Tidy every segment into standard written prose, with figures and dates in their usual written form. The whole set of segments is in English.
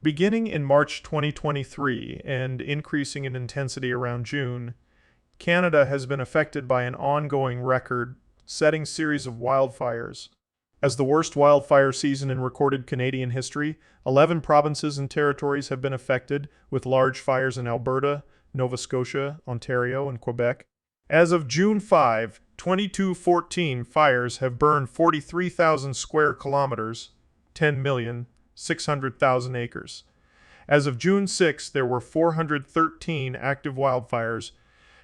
Beginning in March 2023 and increasing in intensity around June, Canada has been affected by an ongoing record-setting series of wildfires. As the worst wildfire season in recorded Canadian history, 11 provinces and territories have been affected, with large fires in Alberta, Nova Scotia, Ontario, and Quebec. As of June 5, 2214 fires have burned 43,000 square kilometers, 10,600,000 acres. As of June 6, there were 413 active wildfires,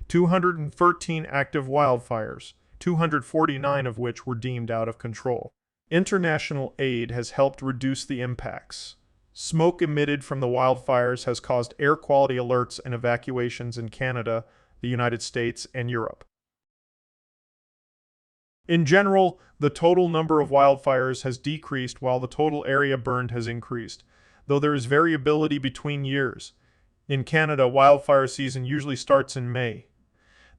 213 active wildfires, 249 of which were deemed out of control. International aid has helped reduce the impacts. Smoke emitted from the wildfires has caused air quality alerts and evacuations in Canada, the United States, and Europe. In general, the total number of wildfires has decreased while the total area burned has increased, though there is variability between years. In Canada, wildfire season usually starts in May.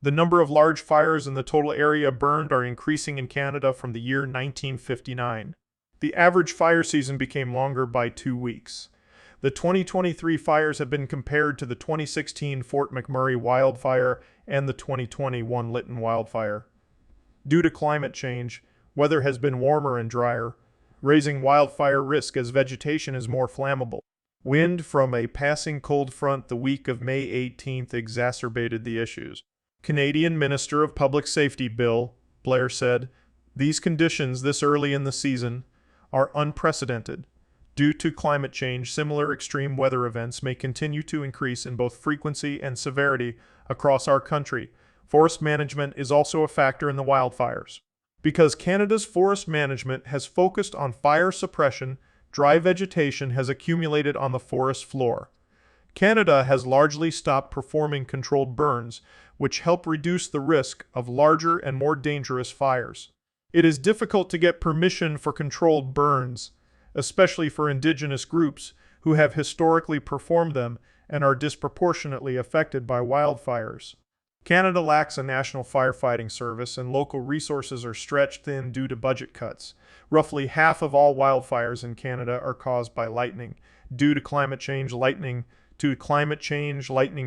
The number of large fires and the total area burned are increasing in Canada from the year 1959. The average fire season became longer by 2 weeks. The 2023 fires have been compared to the 2016 Fort McMurray wildfire and the 2021 Lytton wildfire. Due to climate change, weather has been warmer and drier, raising wildfire risk as vegetation is more flammable. Wind from a passing cold front the week of May 18th exacerbated the issues. Canadian Minister of Public Safety Bill Blair said, "These conditions this early in the season are unprecedented. Due to climate change, similar extreme weather events may continue to increase in both frequency and severity across our country. Forest management is also a factor in the wildfires. Because Canada's forest management has focused on fire suppression, dry vegetation has accumulated on the forest floor. Canada has largely stopped performing controlled burns, which help reduce the risk of larger and more dangerous fires. It is difficult to get permission for controlled burns, especially for Indigenous groups who have historically performed them and are disproportionately affected by wildfires. Canada lacks a national firefighting service, and local resources are stretched thin due to budget cuts. Roughly half of all wildfires in Canada are caused by lightning. Due to climate change, lightning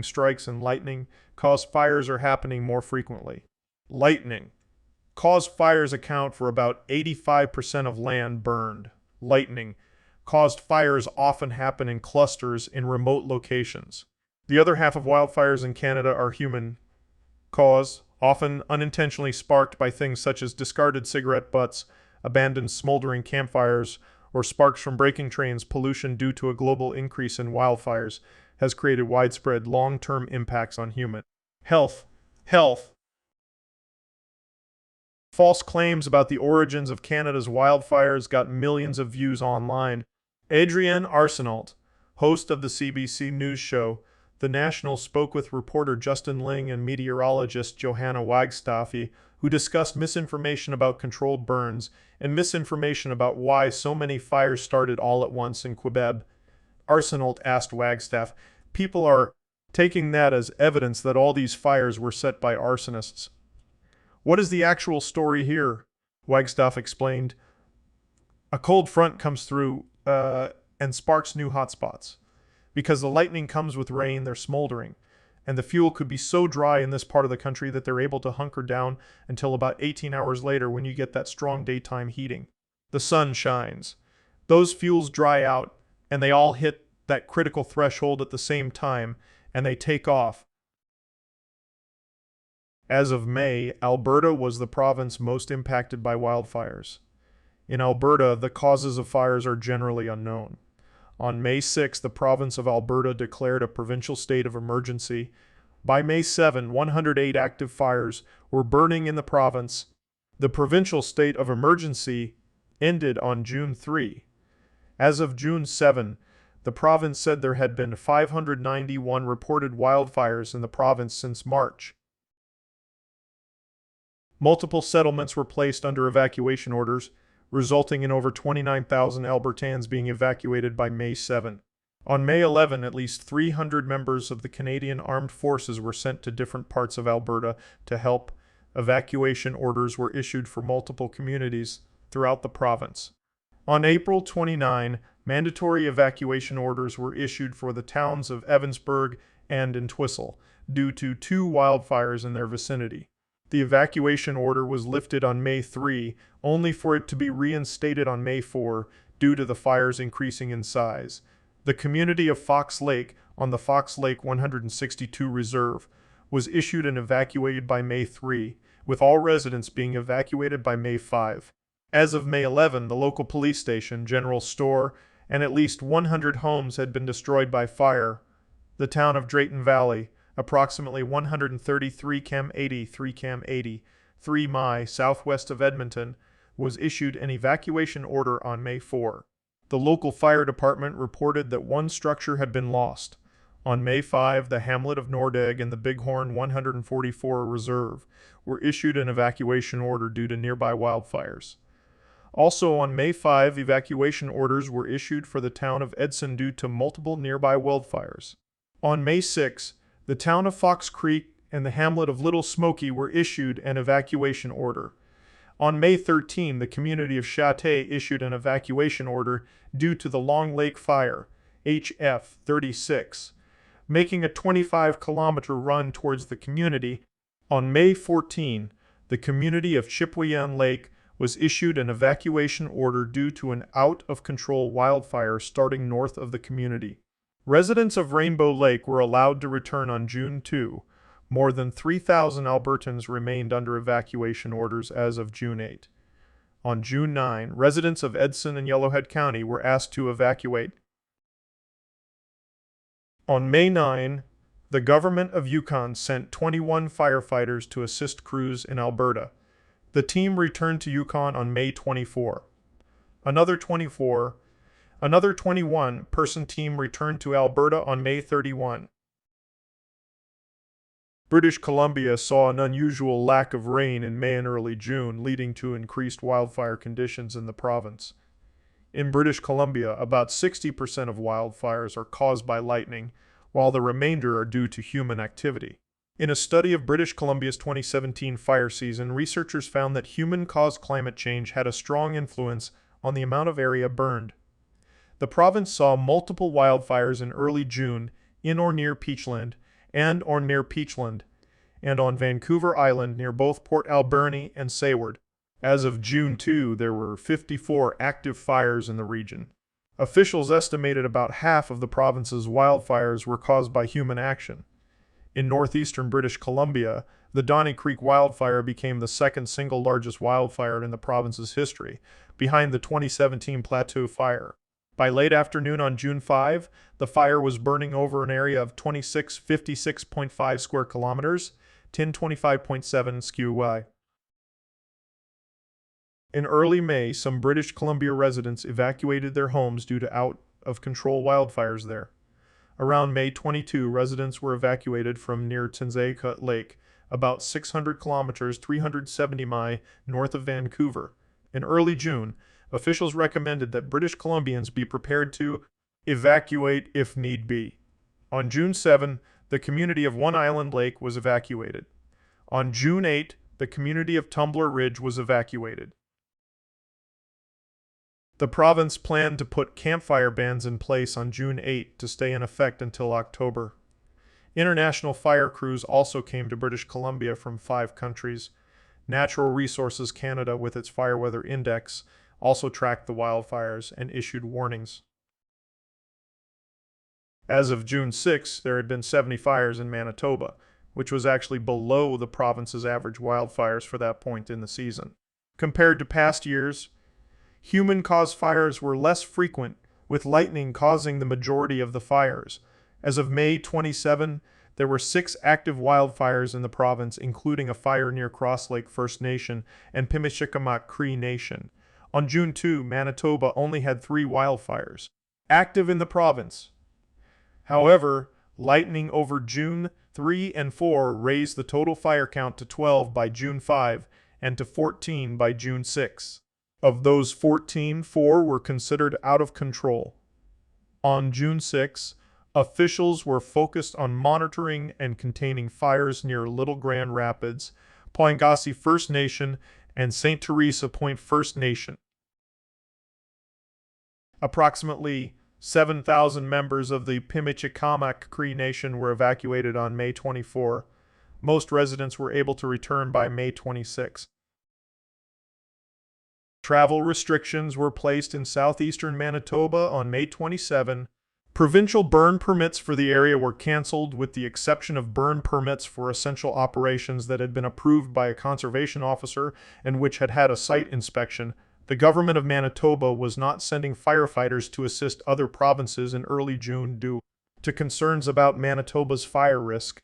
strikes and lightning-caused fires are happening more frequently. Lightning-caused fires account for about 85% of land burned. Lightning-caused fires often happen in clusters in remote locations. The other half of wildfires in Canada are human-caused, often unintentionally sparked by things such as discarded cigarette butts, abandoned smoldering campfires, or sparks from breaking trains. Pollution due to a global increase in wildfires has created widespread long-term impacts on human health. False claims about the origins of Canada's wildfires got millions of views online. Adrienne Arsenault, host of the CBC News show The National, spoke with reporter Justin Ling and meteorologist Johanna Wagstaff, who discussed misinformation about controlled burns and misinformation about why so many fires started all at once in Quebec. Arsenault asked Wagstaff, "People are taking that as evidence that all these fires were set by arsonists. What is the actual story here?" Wagstaff explained, "A cold front comes through and sparks new hotspots. Because the lightning comes with rain, they're smoldering. And the fuel could be so dry in this part of the country that they're able to hunker down until about 18 hours later when you get that strong daytime heating. The sun shines. Those fuels dry out, and they all hit that critical threshold at the same time, and they take off." As of May, Alberta was the province most impacted by wildfires. In Alberta, the causes of fires are generally unknown. On May 6, the province of Alberta declared a provincial state of emergency. By May 7, 108 active fires were burning in the province. The provincial state of emergency ended on June 3. As of June 7, the province said there had been 591 reported wildfires in the province since March. Multiple settlements were placed under evacuation orders, resulting in over 29,000 Albertans being evacuated by May 7. On May 11, at least 300 members of the Canadian Armed Forces were sent to different parts of Alberta to help. Evacuation orders were issued for multiple communities throughout the province. On April 29, Mandatory evacuation orders were issued for the towns of Evansburg and Entwistle due to two wildfires in their vicinity. The evacuation order was lifted on May 3, only for it to be reinstated on May 4 due to the fires increasing in size. The community of Fox Lake, on the Fox Lake 162 Reserve, was issued and evacuated by May 3, with all residents being evacuated by May 5. As of May 11, the local police station, general store, and at least 100 homes had been destroyed by fire. The town of Drayton Valley, approximately 133 km 80, 3 km 80, 3 mi southwest of Edmonton, was issued an evacuation order on May 4. The local fire department reported that one structure had been lost. On May 5, the hamlet of Nordegg and the Bighorn 144 Reserve were issued an evacuation order due to nearby wildfires. Also on May 5, evacuation orders were issued for the town of Edson due to multiple nearby wildfires. On May 6, the town of Fox Creek and the hamlet of Little Smoky were issued an evacuation order. On May 13, the community of Château issued an evacuation order due to the Long Lake Fire, HF 36, making a 25-kilometer run towards the community. On May 14, the community of Chipewyan Lake was issued an evacuation order due to an out-of-control wildfire starting north of the community. Residents of Rainbow Lake were allowed to return on June 2. More than 3,000 Albertans remained under evacuation orders as of June 8. On June 9, residents of Edson and Yellowhead County were asked to evacuate. On May 9, the government of Yukon sent 21 firefighters to assist crews in Alberta. The team returned to Yukon on May 24. Another 21-person team returned to Alberta on May 31. British Columbia saw an unusual lack of rain in May and early June, leading to increased wildfire conditions in the province. In British Columbia, about 60% of wildfires are caused by lightning, while the remainder are due to human activity. In a study of British Columbia's 2017 fire season, researchers found that human-caused climate change had a strong influence on the amount of area burned. The province saw multiple wildfires in early June in or near Peachland and on Vancouver Island near both Port Alberni and Seward. As of June 2, there were 54 active fires in the region. Officials estimated about half of the province's wildfires were caused by human action. In northeastern British Columbia, the Donnie Creek wildfire became the second single largest wildfire in the province's history, behind the 2017 Plateau Fire. By late afternoon on June 5, the fire was burning over an area of 56.5 square kilometers, 1025.7 sq. In early May, some British Columbia residents evacuated their homes due to out-of-control wildfires there. Around May 22, residents were evacuated from near Tinzaika Lake, about 600 kilometers 370 mi north of Vancouver. In early June, officials recommended that British Columbians be prepared to evacuate if need be. On June 7, the community of One Island Lake was evacuated. On June 8, the community of Tumbler Ridge was evacuated. The province planned to put campfire bans in place on June 8 to stay in effect until October. International fire crews also came to British Columbia from 5 countries. Natural Resources Canada, with its Fire Weather Index, also tracked the wildfires and issued warnings. As of June 6, there had been 70 fires in Manitoba, which was actually below the province's average wildfires for that point in the season. Compared to past years, human-caused fires were less frequent, with lightning causing the majority of the fires. As of May 27, there were 6 active wildfires in the province, including a fire near Cross Lake First Nation and Pimishikamak Cree Nation. On June 2, Manitoba only had 3 wildfires active in the province. However, lightning over June 3 and 4 raised the total fire count to 12 by June 5 and to 14 by June 6. Of those 14, 4 were considered out of control. On June 6, officials were focused on monitoring and containing fires near Little Grand Rapids, Poingasi First Nation, and St. Teresa Point First Nation. Approximately 7,000 members of the Pimicikamak Cree Nation were evacuated on May 24. Most residents were able to return by May 26. Travel restrictions were placed in southeastern Manitoba on May 27. Provincial burn permits for the area were cancelled, with the exception of burn permits for essential operations that had been approved by a conservation officer and which had had a site inspection. The government of Manitoba was not sending firefighters to assist other provinces in early June due to concerns about Manitoba's fire risk.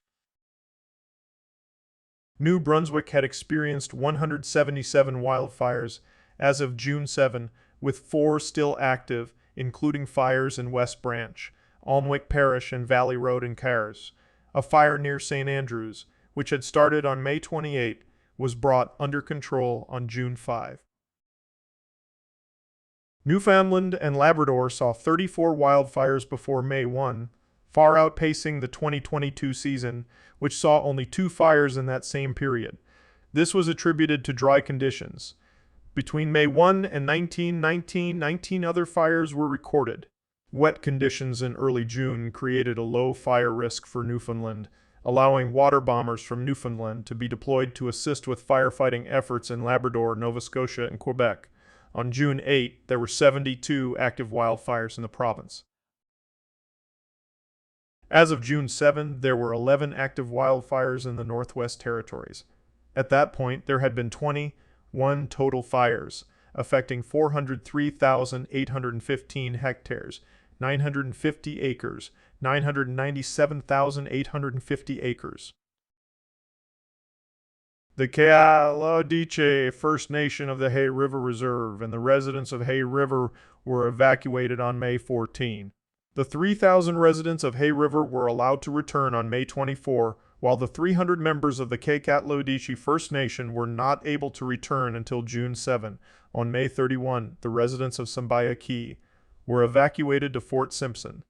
New Brunswick had experienced 177 wildfires as of June 7, with 4 still active, including fires in West Branch, Alnwick Parish, and Valley Road in Carrs. A fire near St. Andrews, which had started on May 28, was brought under control on June 5. Newfoundland and Labrador saw 34 wildfires before May 1, far outpacing the 2022 season, which saw only 2 fires in that same period. This was attributed to dry conditions. Between May 1 and 19 other fires were recorded. Wet conditions in early June created a low fire risk for Newfoundland, allowing water bombers from Newfoundland to be deployed to assist with firefighting efforts in Labrador, Nova Scotia, and Quebec. On June 8, there were 72 active wildfires in the province. As of June 7, there were 11 active wildfires in the Northwest Territories. At that point, there had been 21 total fires, affecting 403,815 hectares, 950 acres, 997,850 acres. The Kaladiche First Nation of the Hay River Reserve and the residents of Hay River were evacuated on May 14. The 3,000 residents of Hay River were allowed to return on May 24, while the 300 members of the Kaladiche First Nation were not able to return until June 7. On May 31, the residents of Sambaya Key were evacuated to Fort Simpson.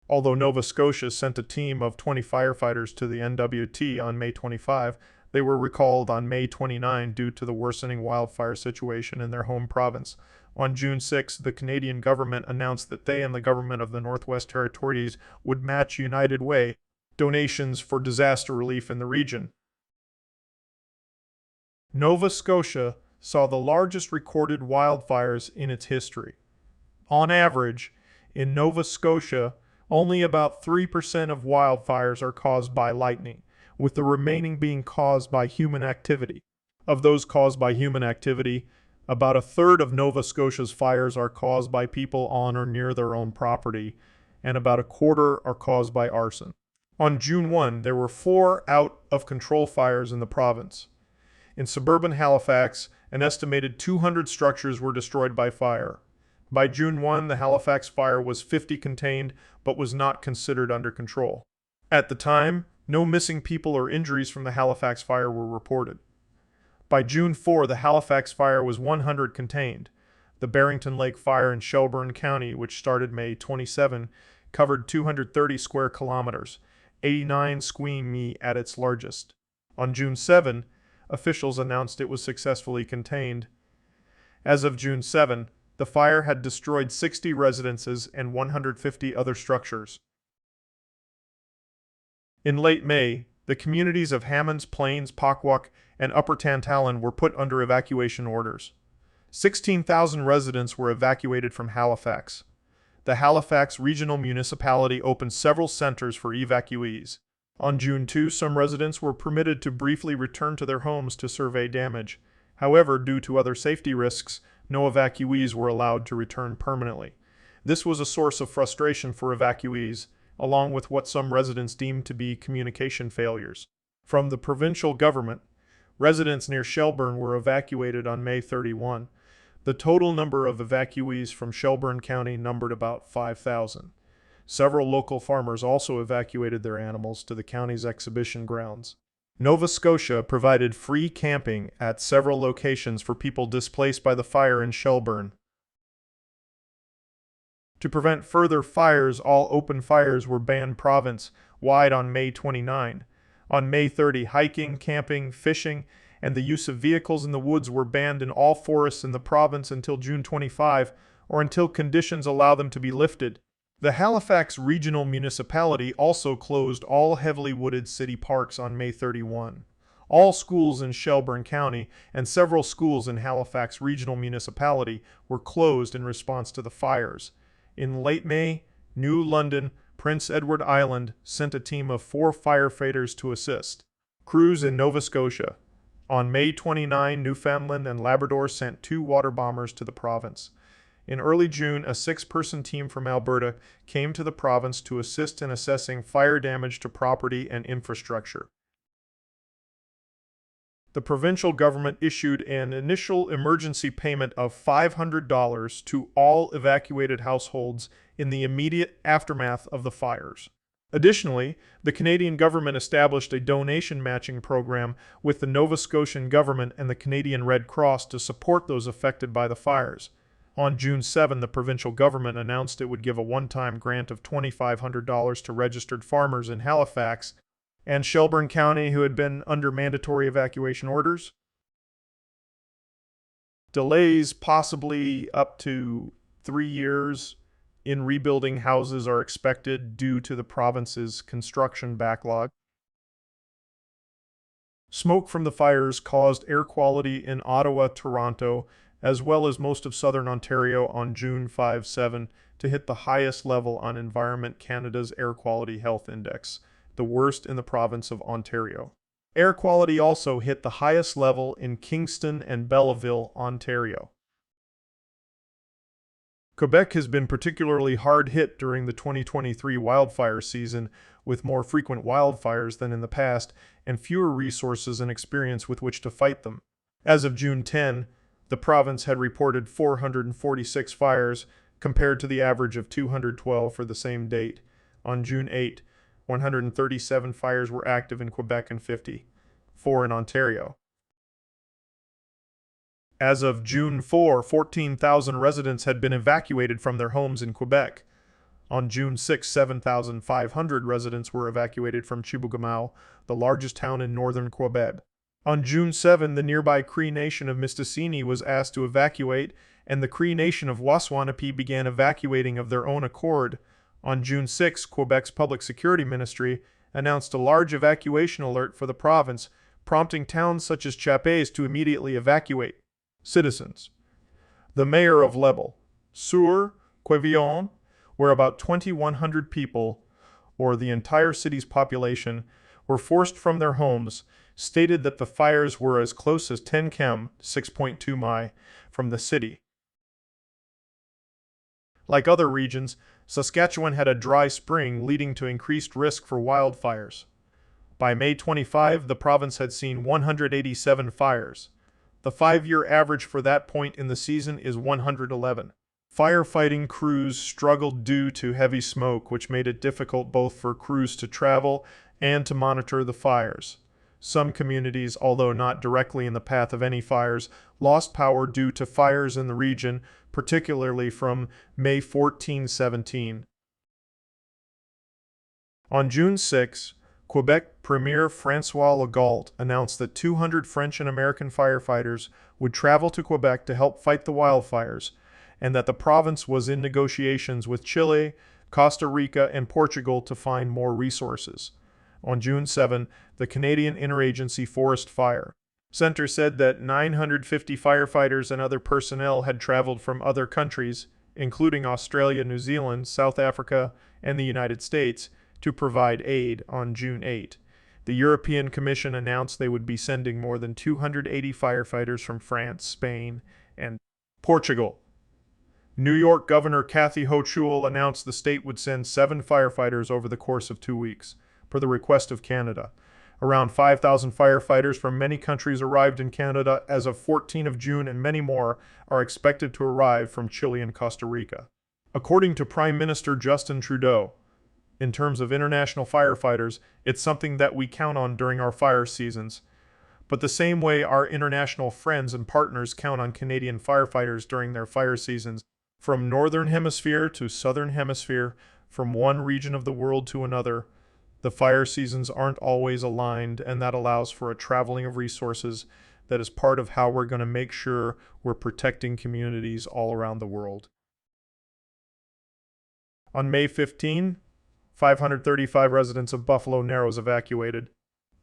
Although Nova Scotia sent a team of 20 firefighters to the NWT on May 25, they were recalled on May 29 due to the worsening wildfire situation in their home province. On June 6, the Canadian government announced that they and the government of the Northwest Territories would match United Way donations for disaster relief in the region. Nova Scotia saw the largest recorded wildfires in its history. On average, in Nova Scotia, only about 3% of wildfires are caused by lightning, with the remaining being caused by human activity. Of those caused by human activity, about a third of Nova Scotia's fires are caused by people on or near their own property, and about a quarter are caused by arson. On June 1, there were 4 out-of-control fires in the province. In suburban Halifax, an estimated 200 structures were destroyed by fire. By June 1, the Halifax fire was 50 contained, but was not considered under control. At the time, no missing people or injuries from the Halifax fire were reported. By June 4, the Halifax fire was 100 contained. The Barrington Lake fire in Shelburne County, which started May 27, covered 230 square kilometers, 89 square mi at its largest. On June 7, officials announced it was successfully contained. As of June 7, the fire had destroyed 60 residences and 150 other structures. In late May, the communities of Hammonds Plains, Pakwak, and Upper Tantallon were put under evacuation orders. 16,000 residents were evacuated from Halifax. The Halifax Regional Municipality opened several centers for evacuees. On June 2, some residents were permitted to briefly return to their homes to survey damage. However, due to other safety risks, no evacuees were allowed to return permanently. This was a source of frustration for evacuees, along with what some residents deemed to be communication failures. From the provincial government, residents near Shelburne were evacuated on May 31. The total number of evacuees from Shelburne County numbered about 5,000. Several local farmers also evacuated their animals to the county's exhibition grounds. Nova Scotia provided free camping at several locations for people displaced by the fire in Shelburne. To prevent further fires, all open fires were banned province-wide on May 29. On May 30, hiking, camping, fishing, and the use of vehicles in the woods were banned in all forests in the province until June 25, or until conditions allow them to be lifted. The Halifax Regional Municipality also closed all heavily wooded city parks on May 31. All schools in Shelburne County and several schools in Halifax Regional Municipality were closed in response to the fires. In late May, New London, Prince Edward Island sent a team of 4 firefighters to assist. Crews in Nova Scotia. On May 29, Newfoundland and Labrador sent 2 water bombers to the province. In early June, a 6-person team from Alberta came to the province to assist in assessing fire damage to property and infrastructure. The provincial government issued an initial emergency payment of $500 to all evacuated households in the immediate aftermath of the fires. Additionally, the Canadian government established a donation matching program with the Nova Scotian government and the Canadian Red Cross to support those affected by the fires. On June 7, the provincial government announced it would give a one-time grant of $2,500 to registered farmers in Halifax and Shelburne County who had been under mandatory evacuation orders. Delays, possibly up to 3 years, in rebuilding houses are expected due to the province's construction backlog. Smoke from the fires caused air quality in Ottawa, Toronto, as well as most of southern Ontario on June 5-7 to hit the highest level on Environment Canada's Air Quality Health Index, the worst in the province of Ontario. Air quality also hit the highest level in Kingston and Belleville, Ontario. Quebec has been particularly hard hit during the 2023 wildfire season, with more frequent wildfires than in the past and fewer resources and experience with which to fight them. As of June 10, the province had reported 446 fires, compared to the average of 212 for the same date. On June 8, 137 fires were active in Quebec and 54 in Ontario. As of June 4, 14,000 residents had been evacuated from their homes in Quebec. On June 6, 7,500 residents were evacuated from Chibougamau, the largest town in northern Quebec. On June 7, the nearby Cree Nation of Mistassini was asked to evacuate, and the Cree Nation of Waswanipi began evacuating of their own accord. On June 6, Quebec's Public Security Ministry announced a large evacuation alert for the province, prompting towns such as Chapais to immediately evacuate citizens. The mayor of Lebel, sur Quevillon, where about 2,100 people, or the entire city's population, were forced from their homes, stated that the fires were as close as 10 km, 6.2 mi, from the city. Like other regions, Saskatchewan had a dry spring, leading to increased risk for wildfires. By May 25, the province had seen 187 fires. The 5-year average for that point in the season is 111. Firefighting crews struggled due to heavy smoke, which made it difficult both for crews to travel and to monitor the fires. Some communities, although not directly in the path of any fires, lost power due to fires in the region, particularly from May 14-17. On June 6, Quebec Premier François Legault announced that 200 French and American firefighters would travel to Quebec to help fight the wildfires, and that the province was in negotiations with Chile, Costa Rica, and Portugal to find more resources. On June 7, the Canadian Interagency Forest Fire Center said that 950 firefighters and other personnel had traveled from other countries, including Australia, New Zealand, South Africa, and the United States, to provide aid. On June 8, the European Commission announced they would be sending more than 280 firefighters from France, Spain, and Portugal. New York Governor Kathy Hochul announced the state would send 7 firefighters over the course of 2 weeks, per the request of Canada. Around 5,000 firefighters from many countries arrived in Canada as of 14 of June, and many more are expected to arrive from Chile and Costa Rica. According to Prime Minister Justin Trudeau, in terms of international firefighters, it's something that we count on during our fire seasons. But the same way our international friends and partners count on Canadian firefighters during their fire seasons, from Northern Hemisphere to Southern Hemisphere, from one region of the world to another, the fire seasons aren't always aligned, and that allows for a traveling of resources that is part of how we're going to make sure we're protecting communities all around the world. On May 15, 535 residents of Buffalo Narrows evacuated.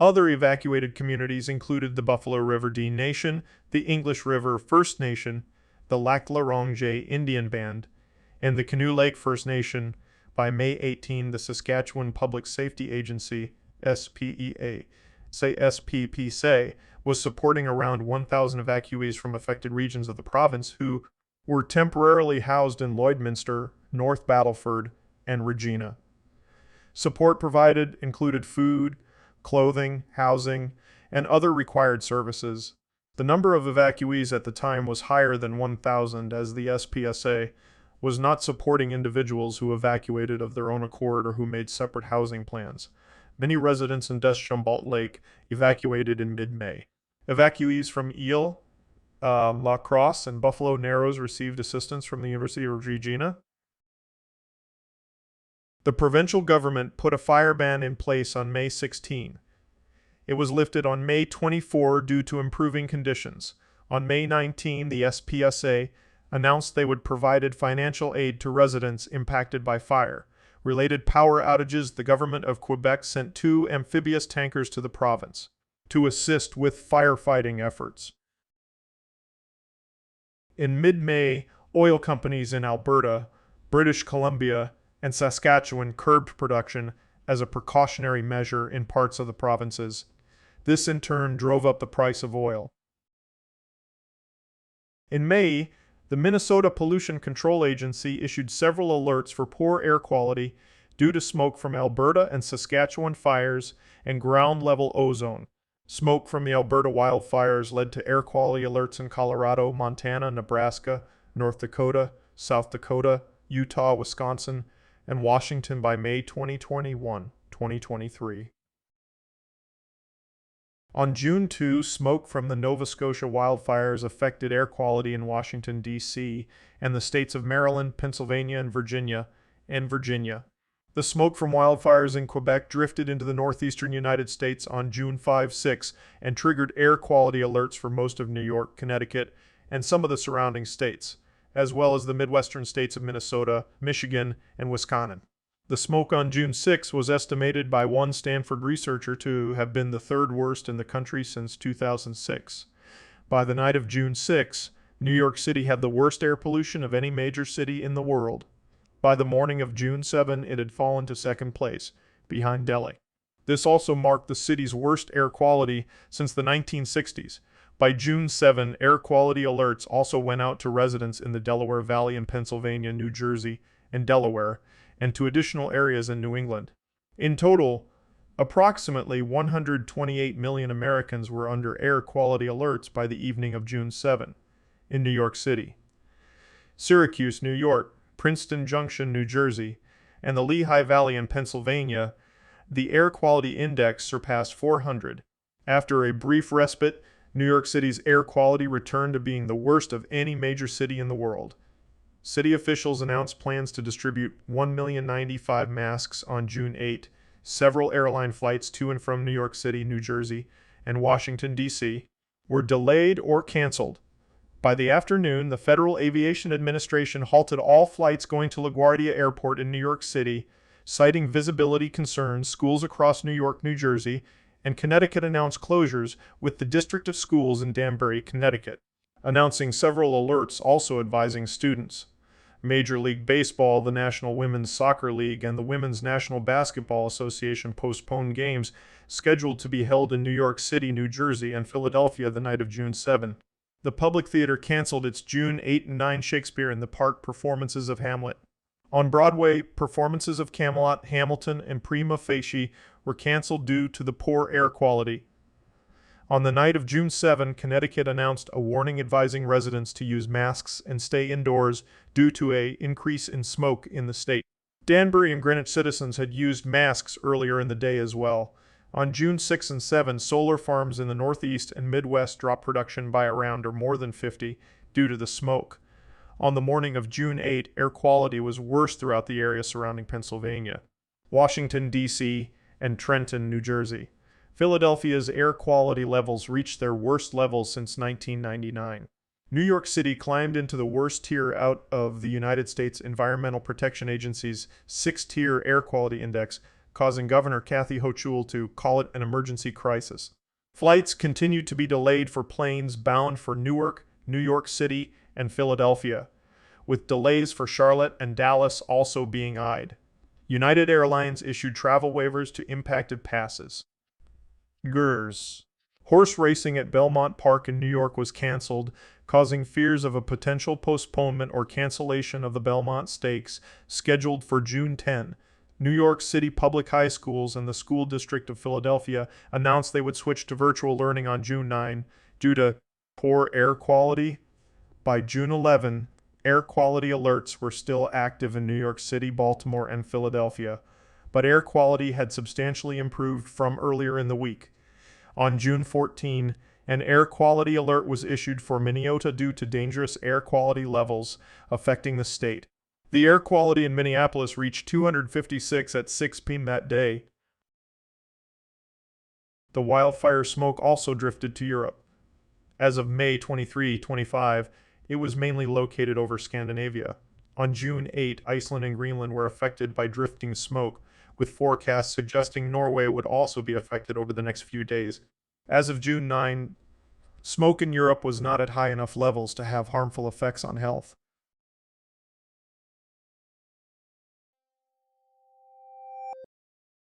Other evacuated communities included the Buffalo River Dene Nation, the English River First Nation, the Lac La Ronge Indian Band, and the Canoe Lake First Nation. By May 18, the Saskatchewan Public Safety Agency, SPPA, was supporting around 1,000 evacuees from affected regions of the province who were temporarily housed in Lloydminster, North Battleford, and Regina. Support provided included food, clothing, housing, and other required services. The number of evacuees at the time was higher than 1,000, as the SPSA was not supporting individuals who evacuated of their own accord or who made separate housing plans. Many residents in Deschambault Lake evacuated in mid-May. Evacuees from Ile, La Crosse, and Buffalo Narrows received assistance from the University of Regina. The provincial government put a fire ban in place on May 16. It was lifted on May 24 due to improving conditions. On May 19, the SPSA announced they would provide financial aid to residents impacted by fire. Related power outages, the government of Quebec sent 2 amphibious tankers to the province to assist with firefighting efforts. In mid-May, oil companies in Alberta, British Columbia, and Saskatchewan curbed production as a precautionary measure in parts of the provinces. This in turn drove up the price of oil. In May, the Minnesota Pollution Control Agency issued several alerts for poor air quality due to smoke from Alberta and Saskatchewan fires and ground-level ozone. Smoke from the Alberta wildfires led to air quality alerts in Colorado, Montana, Nebraska, North Dakota, South Dakota, Utah, Wisconsin, and Washington by May 2023. On June 2, smoke from the Nova Scotia wildfires affected air quality in Washington, D.C., and the states of Maryland, Pennsylvania, and Virginia. The smoke from wildfires in Quebec drifted into the northeastern United States on June 5-6 and triggered air quality alerts for most of New York, Connecticut, and some of the surrounding states, as well as the Midwestern states of Minnesota, Michigan, and Wisconsin. The smoke on June 6 was estimated by one Stanford researcher to have been the third worst in the country since 2006. By the night of June 6, New York City had the worst air pollution of any major city in the world. By the morning of June 7, it had fallen to second place, behind Delhi. This also marked the city's worst air quality since the 1960s. By June 7, air quality alerts also went out to residents in the Delaware Valley in Pennsylvania, New Jersey, and Delaware, and to additional areas in New England. In total, approximately 128 million Americans were under air quality alerts by the evening of June 7 in New York City, Syracuse, New York, Princeton Junction, New Jersey, and the Lehigh Valley in Pennsylvania. The air quality index surpassed 400. After a brief respite, New York City's air quality returned to being the worst of any major city in the world. City officials announced plans to distribute 1,095,000 masks on June 8. Several airline flights to and from New York City, New Jersey, and Washington, D.C. were delayed or canceled. By the afternoon, the Federal Aviation Administration halted all flights going to LaGuardia Airport in New York City, citing visibility concerns. Schools across New York, New Jersey, and Connecticut announced closures, with the District of Schools in Danbury, Connecticut, announcing several alerts also advising students. Major League Baseball, the National Women's Soccer League, and the Women's National Basketball Association postponed games scheduled to be held in New York City, New Jersey, and Philadelphia the night of June 7. The Public Theater canceled its June 8 and 9 Shakespeare in the Park performances of Hamlet. On Broadway, performances of Camelot, Hamilton, and Prima Facie were canceled due to the poor air quality. On the night of June 7, Connecticut announced a warning advising residents to use masks and stay indoors due to an increase in smoke in the state. Danbury and Greenwich citizens had used masks earlier in the day as well. On June 6 and 7, solar farms in the Northeast and Midwest dropped production by around or more than 50 due to the smoke. On the morning of June 8, air quality was worse throughout the area surrounding Pennsylvania, Washington, D.C., and Trenton, New Jersey. Philadelphia's air quality levels reached their worst levels since 1999. New York City climbed into the worst tier out of the United States Environmental Protection Agency's 6-tier air quality index, causing Governor Kathy Hochul to call it an emergency crisis. Flights continued to be delayed for planes bound for Newark, New York City, and Philadelphia, with delays for Charlotte and Dallas also being eyed. United Airlines issued travel waivers to impacted passes. GERS. Horse racing at Belmont Park in New York was canceled, causing fears of a potential postponement or cancellation of the Belmont Stakes, scheduled for June 10. New York City public high schools and the School District of Philadelphia announced they would switch to virtual learning on June 9 due to poor air quality. By June 11, air quality alerts were still active in New York City, Baltimore, and Philadelphia, but air quality had substantially improved from earlier in the week. On June 14, an air quality alert was issued for Minnesota due to dangerous air quality levels affecting the state. The air quality in Minneapolis reached 256 at 6 p.m. that day. The wildfire smoke also drifted to Europe. As of May 23-25, it was mainly located over Scandinavia. On June 8, Iceland and Greenland were affected by drifting smoke, with forecasts suggesting Norway would also be affected over the next few days. As of June 9, smoke in Europe was not at high enough levels to have harmful effects on health.